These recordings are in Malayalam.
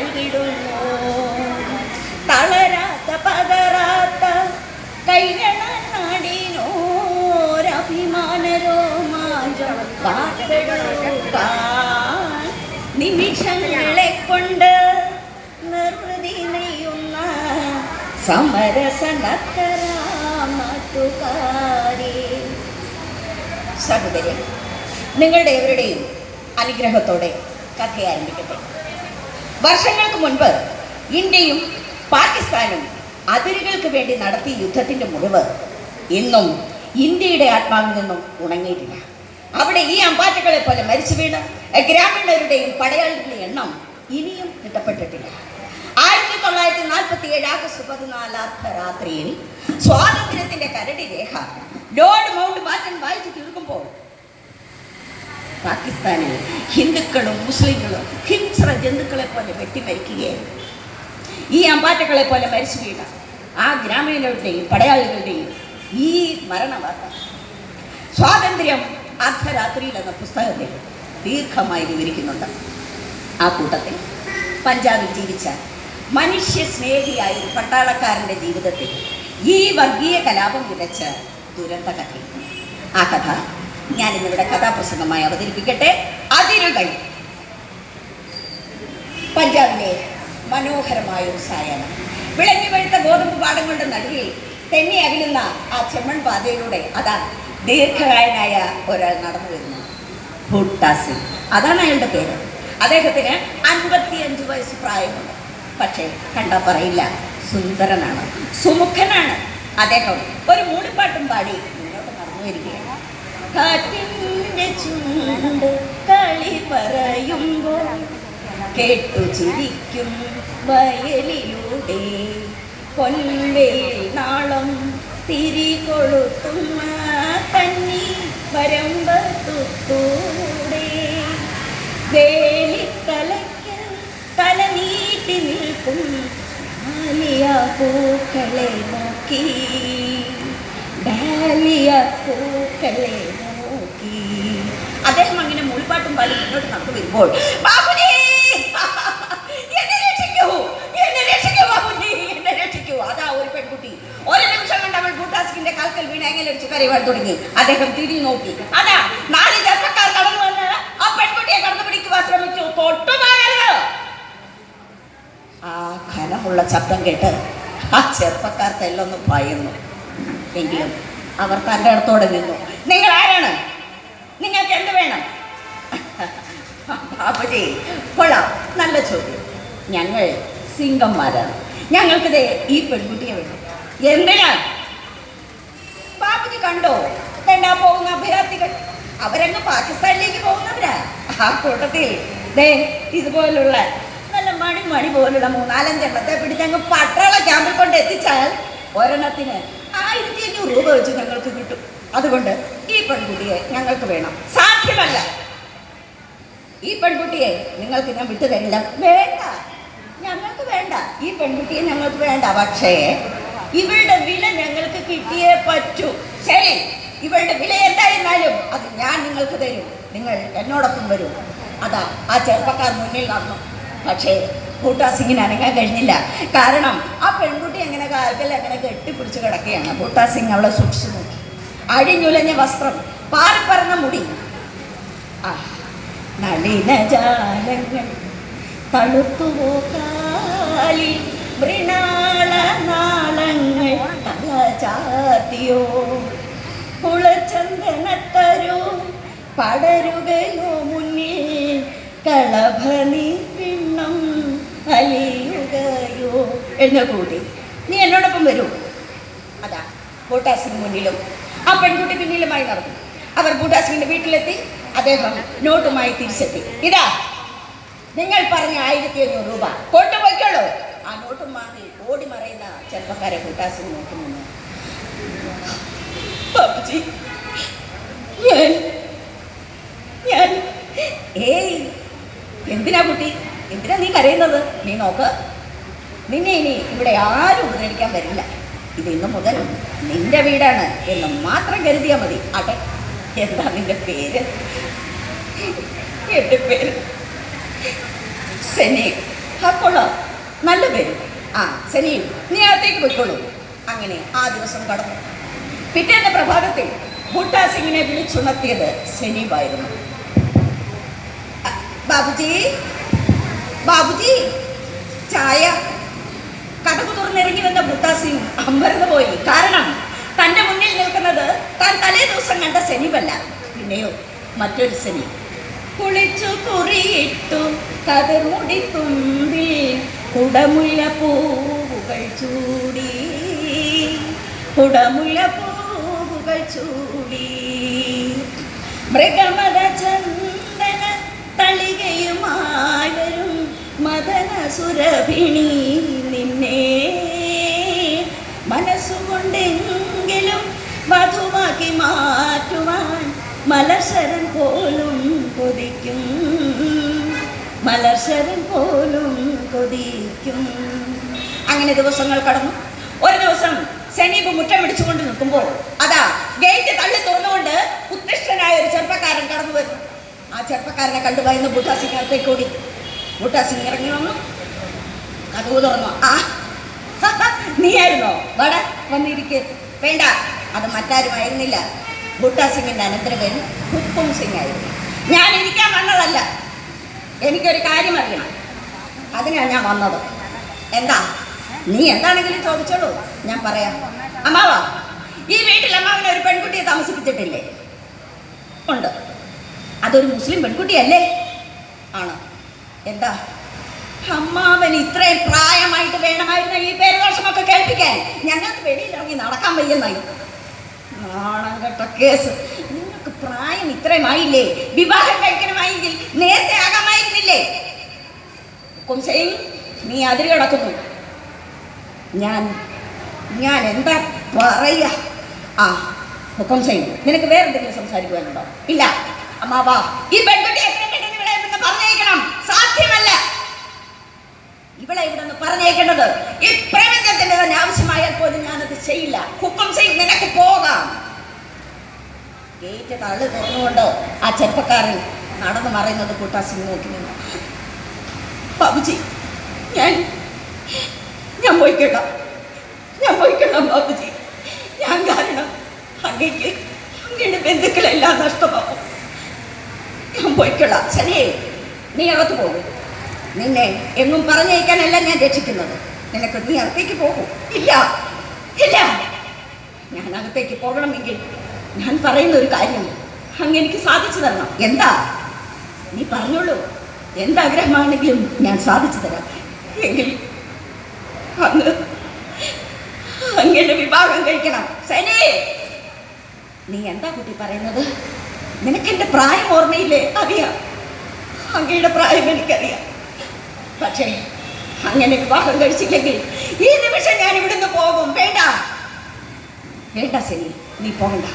നൽകിടുന്നു. തളരാത്ത പതറാത്ത കൈകളാടിനോരഭിമാനരോമാഞ്ചം വാർത്തെടുക്കാൻ നിമിഷങ്ങളെ കൊണ്ട് നിർവൃതി നെയ്യുന്ന സമരസനക്കരാമത്തുകാരി. സഹോദരി, നിങ്ങളുടെ എവരുടെയും അനുഗ്രഹത്തോടെ കഥ ആരംഭിക്കട്ടെ. വർഷങ്ങൾക്ക് മുൻപ് ഇന്ത്യയും പാകിസ്ഥാനും അതിരുകൾക്ക് വേണ്ടി നടത്തിയ യുദ്ധത്തിൻ്റെ മുറിവ് ഇന്നും ഇന്ത്യയുടെ ആത്മാവിൽ നിന്നും ഉണങ്ങിയിട്ടില്ല. അവിടെ ഈ അമ്പാറ്റകളെ പോലെ മരിച്ചു വീണ് ഗ്രാമീണരുടെയും പടയാളികളുടെ എണ്ണം ഇനിയും കിട്ടപ്പെട്ടിട്ടില്ല. 1947 ആഗസ്റ്റ് 14 അർദ്ധരാത്രിയിൽ സ്വാതന്ത്ര്യത്തിന്റെ കരടി രേഖ ലോർഡ് മൗണ്ട് ബാറ്റൻ വായിച്ചു തീർക്കുമ്പോൾ പാകിസ്ഥാനിൽ ഹിന്ദുക്കളും മുസ്ലിങ്ങളും ഹിംസ്ര ജന്തുക്കളെ പോലെ വെട്ടിമരിക്കുകയായിരുന്നു. ഈ അമ്പാറ്റകളെ പോലെ മരിച്ചു വീണ ആ ഗ്രാമീണരുടെയും പടയാളികളുടെയും ഈ മരണവാർത്ത സ്വാതന്ത്ര്യം അർദ്ധരാത്രിയിൽ എന്ന പുസ്തകത്തിൽ ദീർഘമായി വിവരിക്കുന്നുണ്ട്. ആ കൂട്ടത്തിൽ പഞ്ചാബിൽ ജീവിച്ച മനുഷ്യ സ്നേഹിയായ ഒരു പട്ടാളക്കാരൻ്റെ ജീവിതത്തിൽ ഈ വർഗീയ കലാപം വിതച്ച ദുരന്ത കഥ. ആ കഥ ഞാനിന്നിവിടെ കഥാപ്രസംഗമായി അവതരിപ്പിക്കട്ടെ. അതിരുകൾ. പഞ്ചാബിലെ മനോഹരമായ ഒരു സായാഹ്നം. വിളഞ്ഞു പഴുത്ത ഗോതമ്പ് പാടങ്ങളുടെ നടുവിൽ തെന്നി അകലുന്ന ആ ചെമ്മൺ പാതയിലൂടെ അതാ ദീർഘകായനായ ഒരാൾ നടന്നു വരുന്നു. ഭൂട്ടാ സിംഗ്, അതാണ് അയാളുടെ പേര്. അദ്ദേഹത്തിന് 55 വയസ്സ് പ്രായമുണ്ട്. പക്ഷേ കണ്ടാ പറയില്ല, സുന്ദരനാണ്, സുമുഖനാണ്. അദ്ദേഹം ഒരു മൂളിപ്പാട്ടും പാടി മുന്നോട്ട് നടന്നു വരികയാണ്. കാറ്റിൻ്റെ ചുണ്ട് കളി പറയുമ്പോൾ കേട്ടു ചിരിക്കും വയലിലൂടെ പൊൻവെയിൽ നാളം തിരികൊളുത്തുന്ന കന്നി വരമ്പത്തൂടെ വേലിത്തലയ്ക്ക് തല നീട്ടി നിൽക്കും ഡാലിയ പൂക്കളെ നോക്കി, ഡാലിയ പൂക്കളെ നോക്കി. അദ്ദേഹം അങ്ങനെ മുൾപ്പാട്ടും പാടി മുന്നോട്ട് നടന്നു വരുമ്പോൾ ബാബുജി എന്നെ രക്ഷിക്കൂ, എന്നെ രക്ഷിക്കൂ ബാബുജി, എന്നെ രക്ഷിക്കൂ. അതാ ഒരു പെൺകുട്ടി ഒരു നിമിഷം കൊണ്ട് അവൾ ഭൂട്ടാസിന്റെ കാൽക്കൽ വീണ് എങ്ങനെയടിച്ച് കരയുവാൻ തുടങ്ങി. അദ്ദേഹം തിരിഞ്ഞു നോക്കി. അതാ 4 ചെറുപ്പക്കാർ കടന്നു വന്ന് ആ പെൺകുട്ടിയെ കടന്നു പിടിക്കുവാൻ ശ്രമിച്ചു. തൊട്ടുമാറരുത്. ആ ഘനമുള്ള ശബ്ദം കേട്ട് ആ ചെറുപ്പക്കാർക്ക് എല്ലാം ഒന്ന് ഭയന്നു. എങ്കിലും അവർ തൻ്റെ അടുത്തോടെ നിന്നു. നിങ്ങൾ ആരാണ്? നിങ്ങൾക്ക് എന്ത് വേണം? ബാബുജി, കൊള്ളാം, നല്ല ചോദ്യം. ഞങ്ങൾ സിംഗന്മാരാണ്. ഞങ്ങൾക്കിതേ ഈ പെൺകുട്ടിയെ വേണം. എന്തിനാ? ബാബുജി കണ്ടോ തെണ്ടാ പോകുന്ന അഭയാർത്ഥികൾ? അവരങ്ങ് പാകിസ്ഥാനിലേക്ക് പോകുന്നവരാ. ആ കൂട്ടത്തിൽ ദേ ഇതുപോലുള്ള നല്ല മണി പോലുള്ള 3-4 എണ്ണത്തെ പിടിച്ചങ്ങ് പട്ടാള ക്യാമ്പിൽ കൊണ്ട് എത്തിച്ചാൽ ഒരെണ്ണത്തിന് 1500 രൂപ വെച്ച് ഞങ്ങൾക്ക് കിട്ടും. അതുകൊണ്ട് ഈ പെൺകുട്ടിയെ ഞങ്ങൾക്ക് വേണം. സാധ്യമല്ല, ഈ പെൺകുട്ടിയെ നിങ്ങൾക്ക് ഞാൻ വിട്ടു തരില്ല. വേണ്ട, ഞങ്ങൾക്ക് വേണ്ട, ഈ പെൺകുട്ടിയെ ഞങ്ങൾക്ക് വേണ്ട. പക്ഷേ ഇവളുടെ വില ഞങ്ങൾക്ക് കിട്ടിയേ പറ്റൂ. ശരി, ഇവളുടെ വില എന്തായിരുന്നാലും അത് ഞാൻ നിങ്ങൾക്ക് തരും. നിങ്ങൾ എന്നോടൊപ്പം വരൂ. അതാ ആ ചെറുപ്പക്കാർ മുന്നിൽ നടന്നു. പക്ഷേ ഭൂട്ടാ സിംഗിന് അനങ്ങാൻ കഴിഞ്ഞില്ല. കാരണം ആ പെൺകുട്ടി അങ്ങനെ കാൽക്കൽ അങ്ങനെ കെട്ടിപ്പിടിച്ച് കിടക്കുകയാണ്. ഭൂട്ടാ സിംഗ് അവളെ സൂക്ഷിച്ചു നോക്കി. അഴിഞ്ഞുലഞ്ഞ വസ്ത്രം, പാറിപ്പറന്ന മുടി, നളിനജാലങ്ങൾ തളുത്തുപോകാലിൽ മൃണാളനാളങ്ങൾ തലചാത്തിയോ കുളചന്ദനത്തരോ പടരുകയോ മുന്നിൽ കളഭനി പിണ്ണം അലിയുകയോ എന്ന കൂടി. നീ എന്നോടൊപ്പം വരൂ. അതാ ഭൂട്ടാ സിംഗ് മുന്നിലും ആ പെൺകുട്ടി പിന്നിലുമായി നടന്നു. അവർ ഭൂട്ടാ സിംഗിന്റെ വീട്ടിലെത്തി. അദ്ദേഹം നോട്ടുമായി തിരിച്ചെത്തി. ഇതാ നിങ്ങൾ പറഞ്ഞ 1500 രൂപ കൊണ്ടുപോയിക്കോളൂ. ആ നോട്ടും വാങ്ങി ഓടി മറയുന്ന ചെറുപ്പക്കാരെ ഭൂട്ടാ സിംഗ് നോക്കുന്നു. ബാബുജി, ഞാൻ ഏയ് എന്തിനാ കുട്ടി, എന്തിനാ നീ കരയുന്നത്? നീ നോക്ക്, നിന്നെ ഇനി ഇവിടെ ആരും ഉപദ്രവിക്കാൻ വരില്ല. ഇത് ഇന്നു മുതൽ നിന്റെ വീടാണ് എന്ന് മാത്രം കരുതിയാൽ മതി. അതെ, എന്താ നിന്റെ പേര്? എൻ്റെ പേര് സെനീക്. കൊള്ളാം, നല്ല പേര്. ആ സനീബ്, നീ അകത്തേക്ക് പോയിക്കോളൂ. അങ്ങനെ ആ ദിവസം കടന്നു. പിറ്റേന്ന് പ്രഭാതത്തിൽ ബൂട്ടാ സിംഗിനെ വിളിച്ചുണർത്തിയത് സനീബായിരുന്നു. ബാബുജി, ബാബുജി, ചായ. കടകു തുറന്നിറങ്ങി വന്ന ബൂട്ടാ സിംഗ് അമ്പരന്ന് പോയി. കാരണം തൻ്റെ മുന്നിൽ നിൽക്കുന്നത് താൻ തലേ ദിവസം കണ്ട സനീബല്ല, പിന്നെയോ മറ്റൊരു സനീബ്. കുളിച്ചു കുറിയിട്ടു കതിർമുടി തുമ്പിൽ കുടമുല്ല പൂവുകൾ ചൂടി, കുടമുല്ല പൂവുകൾ ചൂടി, മൃഗമത ചന്ദന തളികയുമായി വരും മദന സുരഭിണി നിന്നെ മനസ്സുകൊണ്ടെങ്കിലും വധുവാക്കി മാറ്റുവാൻ മലർശരൻ പോലും കൊതിക്കും, മലർശരൻ പോലും കൊതിക്കും. അങ്ങനെ ദിവസങ്ങൾ കടന്നു. ഒരു ദിവസം സനീബ് മുറ്റം പിടിച്ചുകൊണ്ട് നിൽക്കുമ്പോൾ അതാ ഗേറ്റ് തള്ളി തുറന്നുകൊണ്ട് ഉത്കൃഷ്ടനായ ഒരു ചെറുപ്പക്കാരൻ കടന്നു വരുന്നു. ആ ചെറുപ്പക്കാരനെ കണ്ടുപോയെന്ന് ബൂട്ടാ സിംഗ് അകത്തേക്ക് ഓടി. ബൂട്ടാ സിംഗ് ഇറങ്ങി വന്നു, കതകു തുറന്നു. ആ നീയായിരുന്നോ? വട വന്നിരിക്കെ. വേണ്ട, അത് മറ്റാരുമായിരുന്നില്ല, ബൂട്ടാ സിംഗിന്റെ അനന്തരവൻ ഹുക്കും സിംഗ് ആയിരുന്നു. ഞാൻ ഇരിക്കാൻ വന്നതല്ല, എനിക്കൊരു കാര്യം അറിയണം, അതിനാണ് ഞാൻ വന്നത്. എന്താ? നീ എന്താണെങ്കിലും ചോദിച്ചോളൂ, ഞാൻ പറയാം. അമ്മാവാ, ഈ വീട്ടിൽ അമ്മാവനെ ഒരു പെൺകുട്ടിയെ താമസിപ്പിച്ചിട്ടില്ലേ? ഉണ്ട്. അതൊരു മുസ്ലിം പെൺകുട്ടിയല്ലേ? ആണ്. എന്താ? അമ്മാവൻ ഇത്രയും പ്രായമായിട്ട് വേണമായിരുന്നു ഈ പേരുദോഷമൊക്കെ കേൾപ്പിക്കാൻ. ഞങ്ങൾക്ക് വെളിയിലിറങ്ങി നടക്കാൻ വയ്യെന്നായി. നാണം കെട്ട കേസ്. നിങ്ങൾക്ക് പ്രായം ഇത്രയുമായില്ലേ? വിവാഹം കഴിക്കണമായെങ്കിൽ നേരത്തെ ആകാമായിരുന്നില്ലേ? ഹുക്കും സിംഗ്, നീ അതിര് കിടക്കുന്നു. ഞാൻ എന്താ പറയാ? ആ ഹുക്കും സിംഗ്, നിനക്ക് വേറെന്തെങ്കിലും സംസാരിക്കുവാനുണ്ടോ? ഇല്ല. അമ്മാവാ, ഈ പെൺകുട്ടി പറഞ്ഞേക്കണം. സാധ്യമല്ല. ഇവിടെ നിന്ന് പറഞ്ഞേക്കേണ്ടത് ഈ പ്രപഞ്ചത്തിന്റെ തന്നെ ആവശ്യമായാൽ പോലും ഞാനത് ചെയ്യില്ല. ഹുക്കും സിംഗ്, നിനക്ക് പോകാം. ഗേറ്റ് തള്ളി തുറന്നുകൊണ്ട് ആ ചെറുപ്പക്കാരൻ നടന്നു മറയുന്നത് ബൂട്ടാ സിംഗ് നോക്കി നിന്നു. ബാബുജി, ഞാൻ പോയിക്കൊള്ളാം, ഞാൻ പോയിക്കൊള്ളാം ബാബുജി. ഞാൻ കാരണം അങ്ങയുടെ ബന്ധുക്കളെല്ലാം നഷ്ടമാവും. ഞാൻ പോയിക്കൊള്ളാം. ശരി, നീ അകത്ത് പോകും. നിന്നെ എങ്ങും പറഞ്ഞയക്കാനല്ല ഞാൻ രക്ഷിക്കുന്നത്. നിനക്ക് നീ അകത്തേക്ക് പോകും. ഇല്ല ഇല്ല, ഞാൻ അകത്തേക്ക് പോകണമെങ്കിൽ ഞാൻ പറയുന്ന ഒരു കാര്യം അങ്ങ് എനിക്ക് സാധിച്ചു തരണം. എന്താ? നീ പറഞ്ഞോളൂ. എന്താഗ്രഹമാണെങ്കിലും ഞാൻ സാധിച്ചു തരാം. എങ്കിൽ അങ്ങനെ വിവാഹം കഴിക്കണം. സനേ, നീ എന്താ കുട്ടി പറയുന്നത്? നിനക്കെന്റെ പ്രായം ഓർമ്മയില്ലേ? അറിയാം, അങ്ങയുടെ പ്രായം എനിക്കറിയാം. പക്ഷേ അങ്ങനെ വിവാഹം കഴിച്ചില്ലെങ്കിൽ ഈ നിമിഷം ഞാൻ ഇവിടുന്ന് പോകും. വേണ്ട വേണ്ട സനി, നീ പോകണ്ട.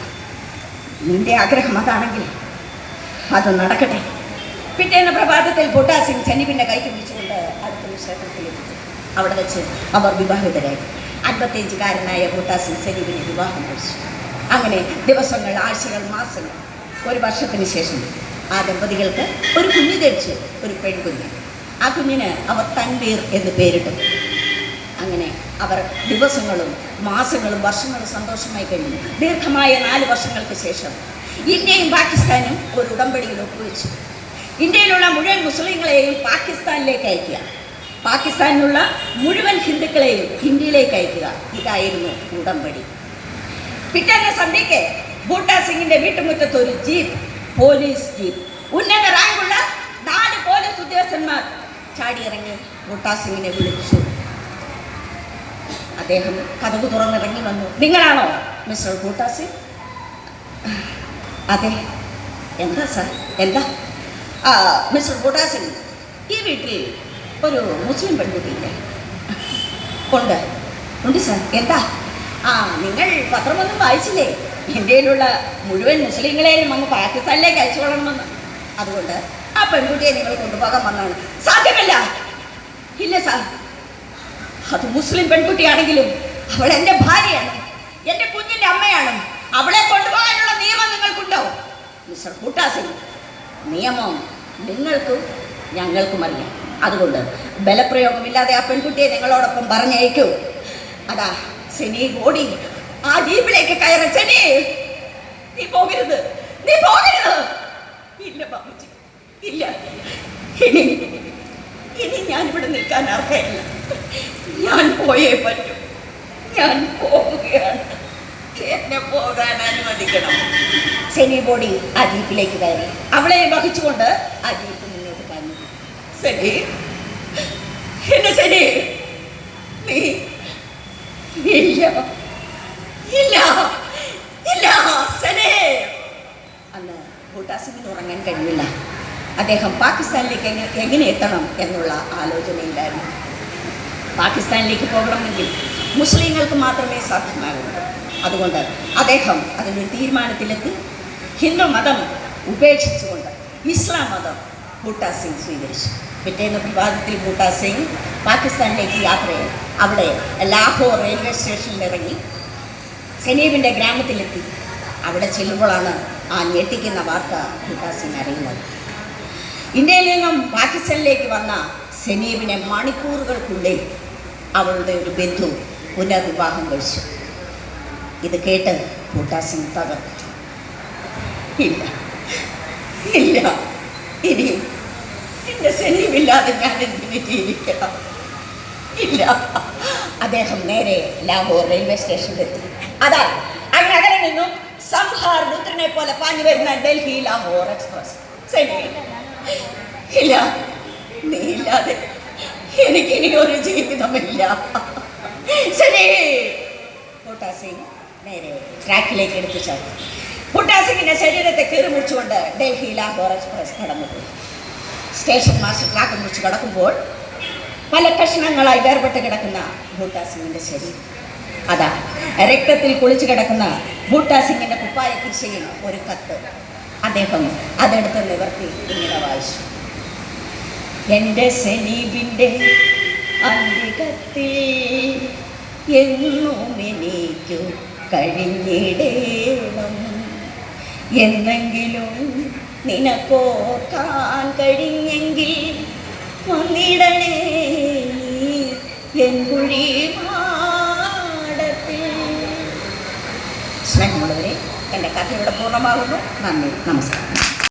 നിന്റെ ആഗ്രഹം അതാണെങ്കിൽ അത് നടക്കട്ടെ. പിറ്റേന്ന് പ്രഭാതത്തിൽ ബൂട്ടാ സിംഗ് സനീബിന്റെ കൈക്ക് പിടിച്ചുകൊണ്ട് അടുത്തുള്ള ക്ഷേത്രത്തിലെത്തി. അവിടെ വെച്ച് അവർ വിവാഹിതരായി. 55-കാരനായ ബൂട്ടാ സിംഗ് സനീബിനെ വിവാഹം കഴിച്ചു. അങ്ങനെ ദിവസങ്ങൾ, ആഴ്ചകൾ, മാസങ്ങൾ. ഒരു വർഷത്തിന് ശേഷം ആ ദമ്പതികൾക്ക് ഒരു കുഞ്ഞ് ജനിച്ചു, ഒരു പെൺകുഞ്ഞ്. ആ കുഞ്ഞിന് അവർ തൻവീർ എന്ന് പേരിട്ടു. അങ്ങനെ അവർ ദിവസങ്ങളും മാസങ്ങളും വർഷങ്ങളും സന്തോഷമായി കഴിഞ്ഞു. ദീർഘമായ 4 വർഷങ്ങൾക്ക് ശേഷം ഇന്ത്യയും പാകിസ്ഥാനും ഒരു ഉടമ്പടിയിൽ ഒപ്പുവെച്ചു. ഇന്ത്യയിലുള്ള മുഴുവൻ മുസ്ലിങ്ങളെയും പാകിസ്ഥാനിലേക്ക് അയക്കുക, പാകിസ്ഥാനിലുള്ള മുഴുവൻ ഹിന്ദുക്കളെയും ഇന്ത്യയിലേക്ക് അയക്കുക. ഇതായിരുന്നു ഉടമ്പടി. പിറ്റേന്ന് സന്ധ്യയ്ക്ക് ബൂട്ടാ സിംഗിന്റെ വീട്ടുമുറ്റത്ത് ഒരു ജീപ്പ്, പോലീസ് ജീപ്പ്, ഉന്നത റാങ്കുള്ള 4 പോലീസ് ഉദ്യോഗസ്ഥന്മാർ ചാടിയിറങ്ങി ബൂട്ടാ സിംഗിനെ വിളിച്ചു. അദ്ദേഹം കതകു തുറന്നിറങ്ങി വന്നു. നിങ്ങളാണോ മിസ്റ്റർ ബൂട്ടാ സിംഗ്? അതെ. എന്താ സാർ? എന്താ? മിസ്റ്റർ ബൂട്ടാ സിംഗ്, ഈ വീട്ടിൽ ഒരു മുസ്ലിം പെൺകുട്ടിയില്ലേ? ഉണ്ട്. ഉണ്ട് സാർ. എന്താ? നിങ്ങൾ പത്രമൊന്നും വായിച്ചില്ലേ? ഇന്ത്യയിലുള്ള മുഴുവൻ മുസ്ലിങ്ങളെയും അങ്ങ് പാകിസ്ഥാനിലേക്ക് അയച്ചു കൊള്ളണമെന്ന്. അതുകൊണ്ട് ആ പെൺകുട്ടിയെ നിങ്ങൾ കൊണ്ടുപോകാൻ വന്നാണ്. സാധ്യമല്ല. ഇല്ല സാർ, അത് മുസ്ലിം പെൺകുട്ടിയാണെങ്കിലും അവൾ എൻ്റെ ഭാര്യയാണ്, എൻ്റെ കുഞ്ഞിൻ്റെ അമ്മയാണ്. അവളെ കൊണ്ടുപോകാനുള്ള നിയമം നിങ്ങൾക്കുണ്ടോ? മിസ്റ്റർ ബൂട്ടാ സിംഗ്, നിയമം നിങ്ങൾക്കും ഞങ്ങൾക്കും അറിയാം. അതുകൊണ്ട് ബലപ്രയോഗമില്ലാതെ ആ പെൺകുട്ടിയെ നിങ്ങളോടൊപ്പം പറഞ്ഞയക്കൂ. അതാ സെനി ഓടി ആ ജീപ്പിലേക്ക് കയറ. സെനി, നീ പോകരുത്, നീ പോകരുത്. ഇല്ല ബാബുജി, ഇല്ല. ഇനി ഇനി ഞാനിവിടെ നിൽക്കാൻ അർഹയില്ല. ഞാൻ പോയേ പറ്റൂ. ഞാൻ പോവുകയാണ്. എന്നെ പോകാൻ അനുവദിക്കണം. സെനി ബോഡി ആ ജീപ്പിലേക്ക് കയറി. അവളെ വഹിച്ചുകൊണ്ട് ആ ജീപ്പ് മുന്നോട്ട് പറഞ്ഞു. സെനി, എന്നെ സെനി, നീ ഇല്ല ഇല്ല ഇല്ല സെനി. അന്ന് ബൂട്ടാ സിംഗിന് ഉറങ്ങാൻ കഴിയില്ല. അദ്ദേഹം പാകിസ്ഥാനിലേക്ക് എങ്ങനെ എത്തണം എന്നുള്ള ആലോചനയിലായിരുന്നു. പാകിസ്ഥാനിലേക്ക് പോകണമെങ്കിൽ മുസ്ലിങ്ങൾക്ക് മാത്രമേ സാധ്യമാകൂ. അതുകൊണ്ട് അദ്ദേഹം അതിനൊരു തീരുമാനത്തിലെത്തി. ഹിന്ദു മതം ഉപേക്ഷിച്ചുകൊണ്ട് ഇസ്ലാം മതം ബൂട്ടാ സിംഗ് സ്വീകരിച്ചു. പിറ്റേന്ന് പ്രഭാതത്തിൽ ബൂട്ടാ സിംഗ് പാകിസ്ഥാനിലേക്ക് യാത്രയായി. അവിടെ ലാഹോർ റെയിൽവേ സ്റ്റേഷനിൽ ഇറങ്ങി സെനീബിൻ്റെ ഗ്രാമത്തിലെത്തി. അവിടെ ചെല്ലുമ്പോഴാണ് ആ ഞെട്ടിക്കുന്ന വാർത്ത ബൂട്ടാ സിംഗ് അറിയുന്നത്. ഇന്ത്യയിൽ നിന്നും പാകിസ്ഥാനിലേക്ക് വന്ന സെനീബിനെ മണിക്കൂറുകൾക്കുള്ളിൽ അവളുടെ ഒരു ബന്ധു പുനർവിവാഹം കഴിച്ചു. ഇത് കേട്ട് ബൂട്ടാ സിംഗ് തകർന്നു. ഇല്ല ഇല്ല, ഇനി എൻ്റെ സെനീബില്ലാതെ ഞാൻ എന്തിന് ജീവിക്കണം? ഇല്ല. അദ്ദേഹം നേരെ ലാഹോർ റെയിൽവേ സ്റ്റേഷനിലെത്തി. അതാ ആ നഗരം നിന്നും സംഹാർ രുദ്രനെ പോലെ പാഞ്ഞു വരുന്ന ഡൽഹി ലാഹോർ എക്സ്പ്രസ്. സെനി, ഇല്ല, നീ ഇല്ലാതെ എനിക്കിനി ഒരു ജീവിതമില്ല. ശരി. ബൂട്ടാ സിംഗ് നേരെ ട്രാക്കിലേക്ക് എടുത്തു ചാടി. ബൂട്ടാ സിംഗിന്റെ ശരീരത്തെ കീറിമുറിച്ചുകൊണ്ട് ഡൽഹി ലാഹോർ എക്സ്പ്രസ് കടന്നുപോയി. സ്റ്റേഷൻ മാസ്റ്റർ ട്രാക്ക് മുറിച്ച് കടക്കുമ്പോൾ പല കഷ്ണങ്ങളായി വേർപെട്ട് കിടക്കുന്ന ബൂട്ടാ സിംഗിന്റെ ശരീരം. അതാ രക്തത്തിൽ കുളിച്ചു കിടക്കുന്ന ബൂട്ടാ സിംഗിന്റെ കുപ്പായ കീശയിൽ ഒരു കത്ത്. അദ്ദേഹം അതെടുത്ത് നിവർത്തി ഇങ്ങനെ വായിച്ചു. എൻ്റെ സെനീബിൻ്റെ അന്തികത്തിൽ എന്നും എനിക്കു കഴിഞ്ഞിടേണം. എന്നെങ്കിലും നിനക്കോർക്കാൻ കഴിഞ്ഞെങ്കിൽ വന്നിടണേ എൻ കുഴിമാടത്തിൽ. സ്നേഹമുള്ളവരെ, എൻ്റെ കഥ ഇവിടെ പൂർണ്ണമാകുന്നു. നന്ദി, നമസ്കാരം.